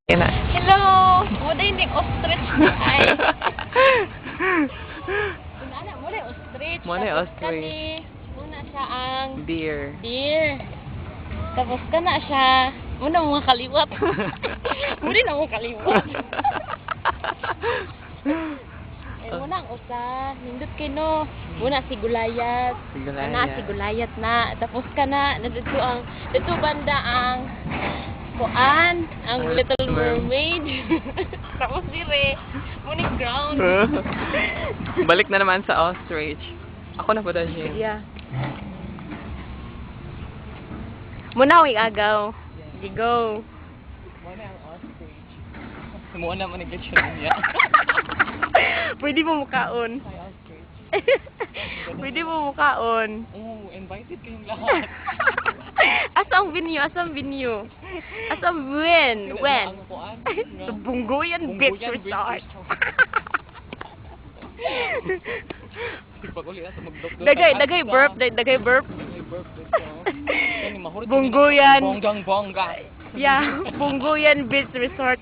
Yan na. Hello! Muna yung ostrich ay. Muna yung ostrich. Muna yung Tapos ostrich. kani, muna siya ang Beer. beer. Tapos kana siya, muna mga kaliwat. Muna na mga kaliwat. Ay, muna ang usa. Nindot kino. Muna si Gulayat. Sigulayat. Kana si Gulayat na. Tapos kana, nandito ang, dito banda ang kuan, ang Little Mermaid. Tapos dire, muning ground. Balik na naman sa ostrich. Ako na po daw siya. Yeah. Muna ako agaw. Sige, go. Muna ang ostrich. Muna mo nag-get niya. Pwede mo mukaon. Ay, ostrich. Pwede mo mukaon. Oh, invited kayong lahat. Asang venue? Asang venue? Asang when? When? Sa Bunggoyan Beach Resort. Dagay burp. Bunggoyan. Bonggang bongga. Yeah, Bunggoyan Beach Resort.